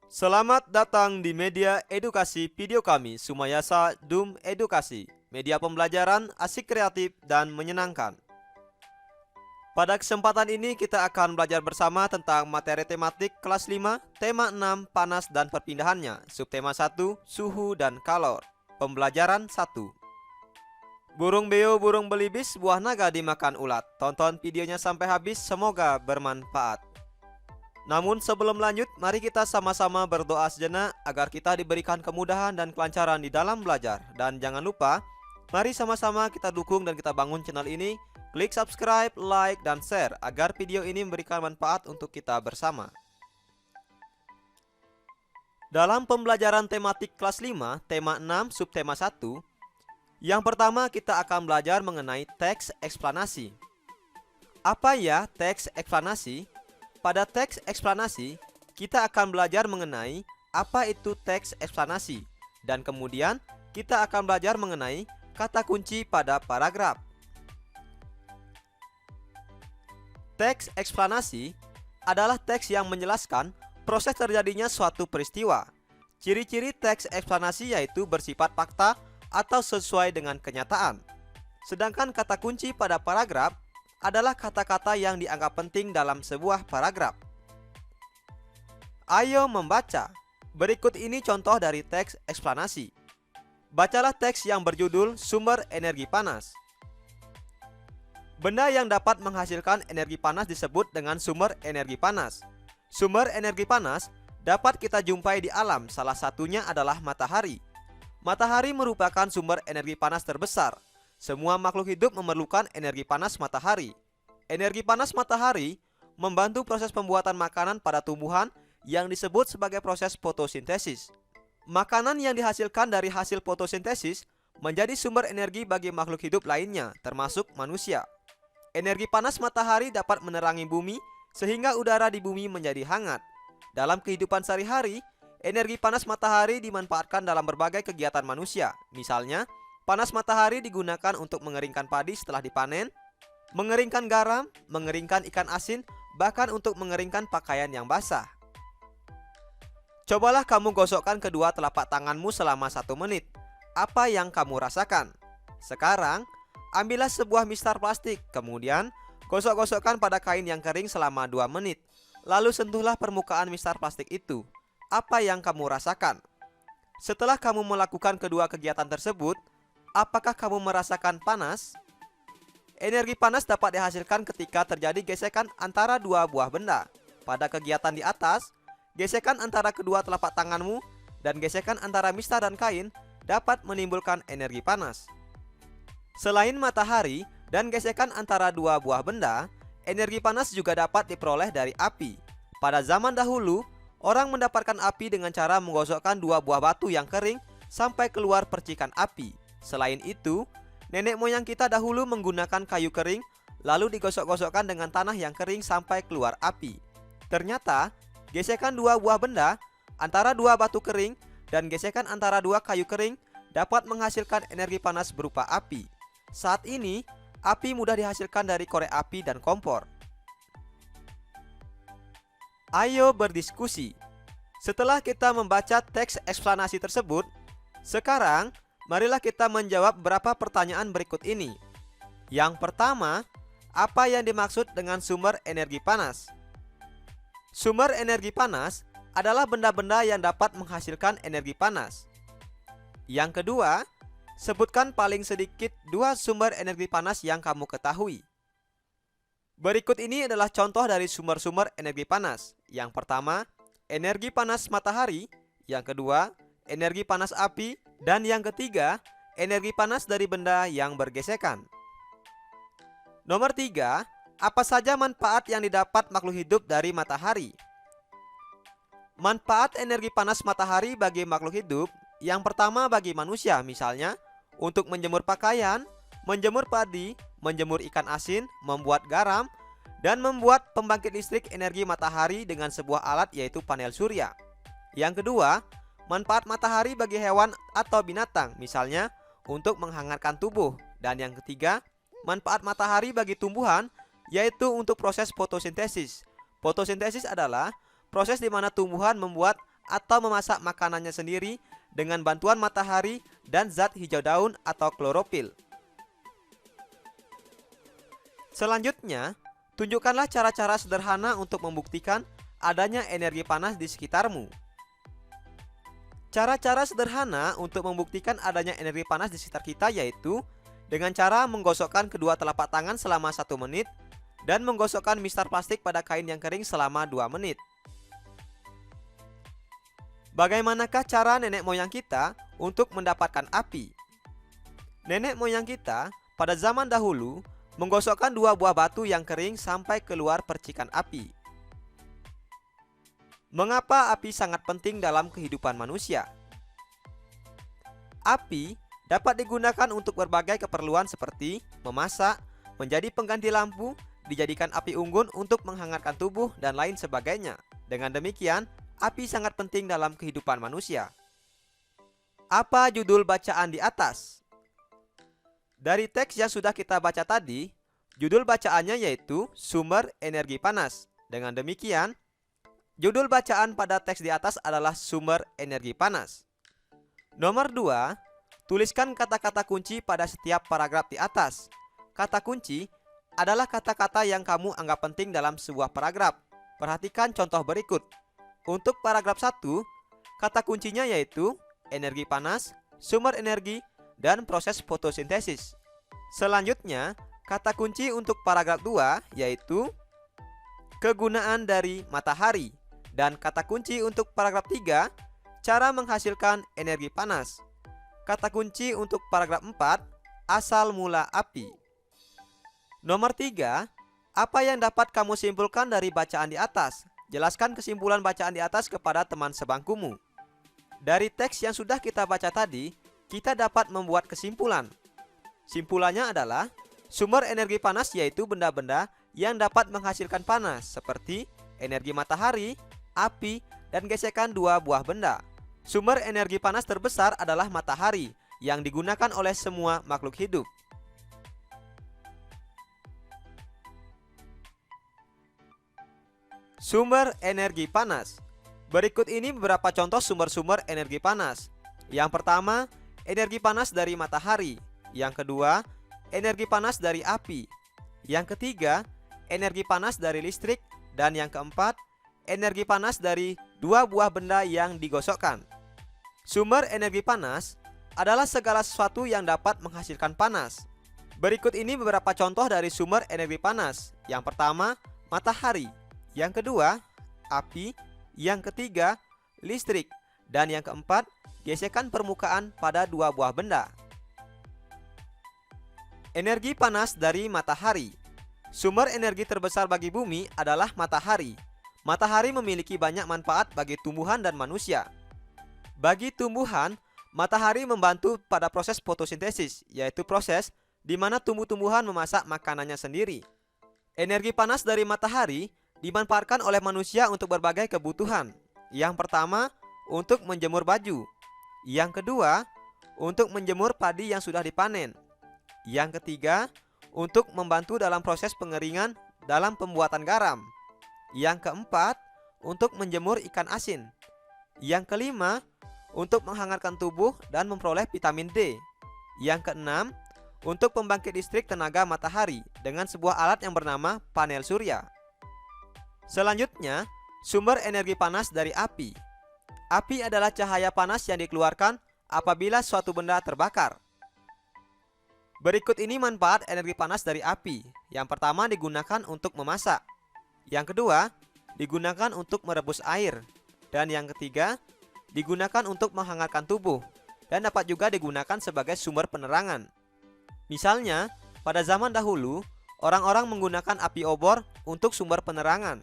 Selamat datang di media edukasi video kami, Sumayasa Dum Edukasi, media pembelajaran asik, kreatif, dan menyenangkan. Pada kesempatan ini kita akan belajar bersama tentang materi tematik kelas 5, tema 6, panas dan perpindahannya, subtema 1, suhu dan kalor. Pembelajaran 1. Burung beo, burung belibis, buah naga dimakan ulat. Tonton videonya sampai habis, semoga bermanfaat. Namun sebelum lanjut, mari kita sama-sama berdoa sejenak agar kita diberikan kemudahan dan kelancaran di dalam belajar. Dan jangan lupa, mari sama-sama kita dukung dan kita bangun channel ini. Klik subscribe, like, dan share agar video ini memberikan manfaat untuk kita bersama. Dalam pembelajaran tematik kelas 5, tema 6, subtema 1, yang pertama kita akan belajar mengenai teks eksplanasi. Apa ya teks eksplanasi? Pada teks eksplanasi, kita akan belajar mengenai apa itu teks eksplanasi, dan kemudian kita akan belajar mengenai kata kunci pada paragraf. Teks eksplanasi adalah teks yang menjelaskan proses terjadinya suatu peristiwa. Ciri-ciri teks eksplanasi yaitu bersifat fakta atau sesuai dengan kenyataan. Sedangkan kata kunci pada paragraf adalah kata-kata yang dianggap penting dalam sebuah paragraf. Ayo membaca. Berikut ini contoh dari teks eksplanasi. Bacalah teks yang berjudul Sumber Energi Panas. Benda yang dapat menghasilkan energi panas disebut dengan sumber energi panas. Sumber energi panas dapat kita jumpai di alam, salah satunya adalah matahari. Matahari merupakan sumber energi panas terbesar. Semua makhluk hidup memerlukan energi panas matahari. Energi panas matahari membantu proses pembuatan makanan pada tumbuhan yang disebut sebagai proses fotosintesis. Makanan yang dihasilkan dari hasil fotosintesis menjadi sumber energi bagi makhluk hidup lainnya, termasuk manusia. Energi panas matahari dapat menerangi bumi sehingga udara di bumi menjadi hangat. Dalam kehidupan sehari-hari, energi panas matahari dimanfaatkan dalam berbagai kegiatan manusia. Misalnya, panas matahari digunakan untuk mengeringkan padi setelah dipanen, mengeringkan garam, mengeringkan ikan asin, bahkan untuk mengeringkan pakaian yang basah. Cobalah kamu gosokkan kedua telapak tanganmu selama 1 menit. Apa yang kamu rasakan? Sekarang, ambillah sebuah mistar plastik, kemudian gosok-gosokkan pada kain yang kering selama 2 menit. Lalu sentuhlah permukaan mistar plastik itu. Apa yang kamu rasakan? Setelah kamu melakukan kedua kegiatan tersebut, apakah kamu merasakan panas? Energi panas dapat dihasilkan ketika terjadi gesekan antara dua buah benda. Pada kegiatan di atas, gesekan antara kedua telapak tanganmu dan gesekan antara mistar dan kain dapat menimbulkan energi panas. Selain matahari dan gesekan antara dua buah benda, energi panas juga dapat diperoleh dari api. Pada zaman dahulu, orang mendapatkan api dengan cara menggosokkan dua buah batu yang kering sampai keluar percikan api. Selain itu, nenek moyang kita dahulu menggunakan kayu kering lalu digosok-gosokkan dengan tanah yang kering sampai keluar api. Ternyata, gesekan dua buah benda antara dua batu kering dan gesekan antara dua kayu kering dapat menghasilkan energi panas berupa api. Saat ini, api mudah dihasilkan dari korek api dan kompor. Ayo berdiskusi. Setelah kita membaca teks eksplanasi tersebut, sekarang marilah kita menjawab beberapa pertanyaan berikut ini. Yang pertama, apa yang dimaksud dengan sumber energi panas? Sumber energi panas adalah benda-benda yang dapat menghasilkan energi panas. Yang kedua, sebutkan paling sedikit 2 sumber energi panas yang kamu ketahui. Berikut ini adalah contoh dari sumber-sumber energi panas. Yang pertama, energi panas matahari. Yang kedua, energi panas api. Dan yang ketiga, energi panas dari benda yang bergesekan. Nomor 3, apa saja manfaat yang didapat makhluk hidup dari matahari? Manfaat energi panas matahari bagi makhluk hidup, yang pertama bagi manusia, misalnya untuk menjemur pakaian, menjemur padi, menjemur ikan asin, membuat garam, dan membuat pembangkit listrik energi matahari dengan sebuah alat yaitu panel surya. Yang kedua, manfaat matahari bagi hewan atau binatang, misalnya untuk menghangatkan tubuh. Dan yang ketiga, manfaat matahari bagi tumbuhan, yaitu untuk proses fotosintesis. Fotosintesis adalah proses di mana tumbuhan membuat atau memasak makanannya sendiri dengan bantuan matahari dan zat hijau daun atau klorofil. Selanjutnya, tunjukkanlah cara-cara sederhana untuk membuktikan adanya energi panas di sekitarmu. Cara-cara sederhana untuk membuktikan adanya energi panas di sekitar kita yaitu dengan cara menggosokkan kedua telapak tangan selama 1 menit dan menggosokkan mistar plastik pada kain yang kering selama 2 menit. Bagaimanakah cara nenek moyang kita untuk mendapatkan api? Nenek moyang kita pada zaman dahulu menggosokkan 2 buah batu yang kering sampai keluar percikan api. Mengapa api sangat penting dalam kehidupan manusia? Api dapat digunakan untuk berbagai keperluan seperti memasak, menjadi pengganti lampu, dijadikan api unggun untuk menghangatkan tubuh, dan lain sebagainya. Dengan demikian, api sangat penting dalam kehidupan manusia. Apa judul bacaan di atas? Dari teks yang sudah kita baca tadi, judul bacaannya yaitu sumber energi panas. Dengan demikian, judul bacaan pada teks di atas adalah sumber energi panas. Nomor 2, tuliskan kata-kata kunci pada setiap paragraf di atas. Kata kunci adalah kata-kata yang kamu anggap penting dalam sebuah paragraf. Perhatikan contoh berikut. Untuk paragraf 1, kata kuncinya yaitu energi panas, sumber energi, dan proses fotosintesis. Selanjutnya, kata kunci untuk paragraf 2 yaitu kegunaan dari matahari. Dan kata kunci untuk paragraf 3, cara menghasilkan energi panas. Kata kunci untuk paragraf 4, asal mula api. Nomor 3, apa yang dapat kamu simpulkan dari bacaan di atas? Jelaskan kesimpulan bacaan di atas kepada teman sebangkumu. Dari teks yang sudah kita baca tadi, kita dapat membuat kesimpulan. Simpulannya adalah sumber energi panas yaitu benda-benda yang dapat menghasilkan panas seperti energi matahari, api, dan gesekan 2 buah benda. Sumber energi panas terbesar adalah matahari yang digunakan oleh semua makhluk hidup. Sumber energi panas. Berikut ini beberapa contoh sumber-sumber energi panas. Yang pertama, energi panas dari matahari. Yang kedua, energi panas dari api. Yang ketiga, energi panas dari listrik. Dan yang keempat, energi panas dari 2 buah benda yang digosokkan. Sumber energi panas adalah segala sesuatu yang dapat menghasilkan panas. Berikut ini beberapa contoh dari sumber energi panas. Yang pertama, matahari. Yang kedua, api. Yang ketiga, listrik. Dan yang keempat, gesekan permukaan pada 2 buah benda. Energi panas dari matahari. Sumber energi terbesar bagi bumi adalah matahari. Matahari memiliki banyak manfaat bagi tumbuhan dan manusia. Bagi tumbuhan, matahari membantu pada proses fotosintesis, yaitu proses di mana tumbuh-tumbuhan memasak makanannya sendiri. Energi panas dari matahari dimanfaatkan oleh manusia untuk berbagai kebutuhan. Yang pertama, untuk menjemur baju. Yang kedua, untuk menjemur padi yang sudah dipanen. Yang ketiga, untuk membantu dalam proses pengeringan dalam pembuatan garam. Yang keempat, untuk menjemur ikan asin. Yang kelima, untuk menghangatkan tubuh dan memperoleh vitamin D. Yang keenam, untuk pembangkit listrik tenaga matahari dengan sebuah alat yang bernama panel surya. Selanjutnya, sumber energi panas dari api. Api adalah cahaya panas yang dikeluarkan apabila suatu benda terbakar. Berikut ini manfaat energi panas dari api. Yang pertama, digunakan untuk memasak. Yang kedua, digunakan untuk merebus air. Dan yang ketiga, digunakan untuk menghangatkan tubuh. Dan dapat juga digunakan sebagai sumber penerangan. Misalnya, pada zaman dahulu, orang-orang menggunakan api obor untuk sumber penerangan.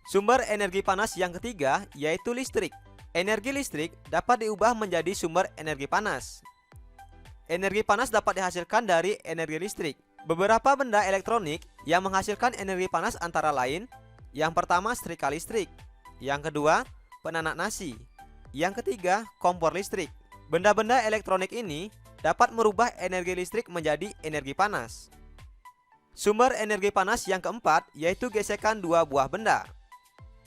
Sumber energi panas yang ketiga yaitu listrik. Energi listrik dapat diubah menjadi sumber energi panas. Energi panas dapat dihasilkan dari energi listrik. Beberapa benda elektronik yang menghasilkan energi panas antara lain, yang pertama setrika listrik, yang kedua penanak nasi, yang ketiga kompor listrik. Benda-benda elektronik ini dapat merubah energi listrik menjadi energi panas. Sumber energi panas yang keempat yaitu gesekan 2 buah benda.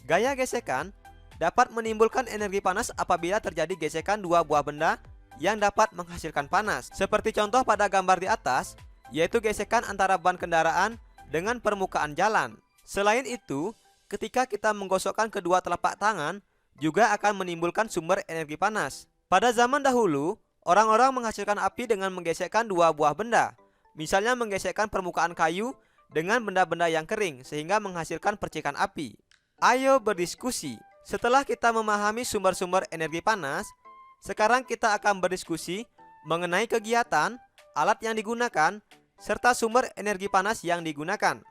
Gaya gesekan dapat menimbulkan energi panas apabila terjadi gesekan dua buah benda yang dapat menghasilkan panas. Seperti contoh pada gambar di atas, yaitu gesekan antara ban kendaraan dengan permukaan jalan. Selain itu, ketika kita menggosokkan kedua telapak tangan, juga akan menimbulkan sumber energi panas. Pada zaman dahulu, orang-orang menghasilkan api dengan menggesekkan dua buah benda. Misalnya menggesekkan permukaan kayu dengan benda-benda yang kering sehingga menghasilkan percikan api. Ayo berdiskusi. Setelah kita memahami sumber-sumber energi panas, sekarang kita akan berdiskusi mengenai kegiatan, alat yang digunakan, serta sumber energi panas yang digunakan.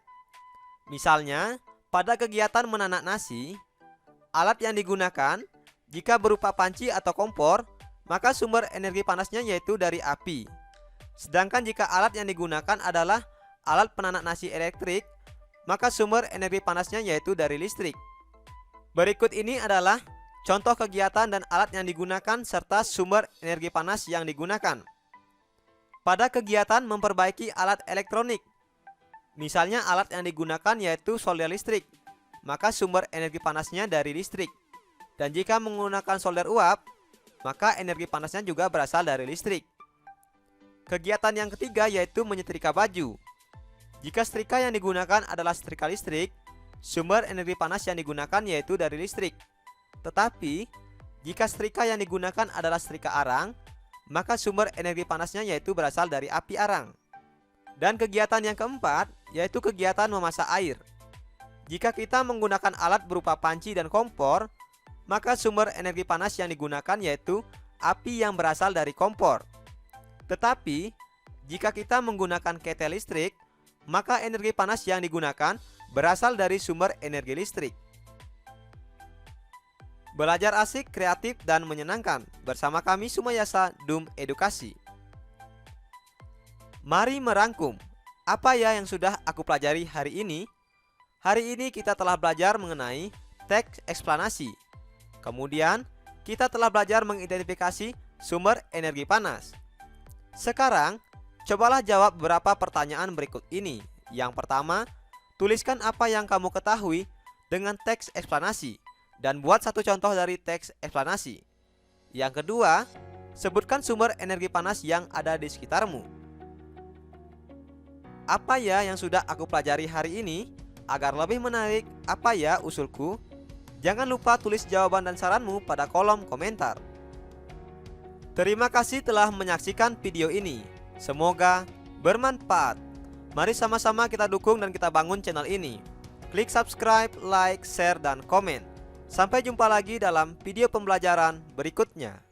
Misalnya, pada kegiatan menanak nasi, alat yang digunakan jika berupa panci atau kompor, maka sumber energi panasnya yaitu dari api. Sedangkan jika alat yang digunakan adalah alat penanak nasi elektrik, maka sumber energi panasnya yaitu dari listrik. Berikut ini adalah contoh kegiatan dan alat yang digunakan serta sumber energi panas yang digunakan. Pada kegiatan memperbaiki alat elektronik, misalnya alat yang digunakan yaitu solder listrik, maka sumber energi panasnya dari listrik. Dan jika menggunakan solder uap, maka energi panasnya juga berasal dari listrik. Kegiatan yang ketiga yaitu menyetrika baju. Jika setrika yang digunakan adalah setrika listrik, sumber energi panas yang digunakan yaitu dari listrik. Tetapi, jika setrika yang digunakan adalah setrika arang, maka sumber energi panasnya yaitu berasal dari api arang. Dan kegiatan yang keempat yaitu kegiatan memasak air. Jika kita menggunakan alat berupa panci dan kompor, maka sumber energi panas yang digunakan yaitu api yang berasal dari kompor. Tetapi, jika kita menggunakan ketel listrik, maka energi panas yang digunakan berasal dari sumber energi listrik. Belajar asik, kreatif, dan menyenangkan bersama kami Sumayasa Dum Edukasi. Mari merangkum. Apa ya yang sudah aku pelajari hari ini? Hari ini kita telah belajar mengenai teks eksplanasi. Kemudian, kita telah belajar mengidentifikasi sumber energi panas. Sekarang, cobalah jawab beberapa pertanyaan berikut ini. Yang pertama, tuliskan apa yang kamu ketahui dengan teks eksplanasi dan buat satu contoh dari teks eksplanasi. Yang kedua, sebutkan sumber energi panas yang ada di sekitarmu. Apa ya yang sudah aku pelajari hari ini? Agar lebih menarik, apa ya usulku? Jangan lupa tulis jawaban dan saranmu pada kolom komentar. Terima kasih telah menyaksikan video ini. Semoga bermanfaat. Mari sama-sama kita dukung dan kita bangun channel ini. Klik subscribe, like, share, dan komen. Sampai jumpa lagi dalam video pembelajaran berikutnya.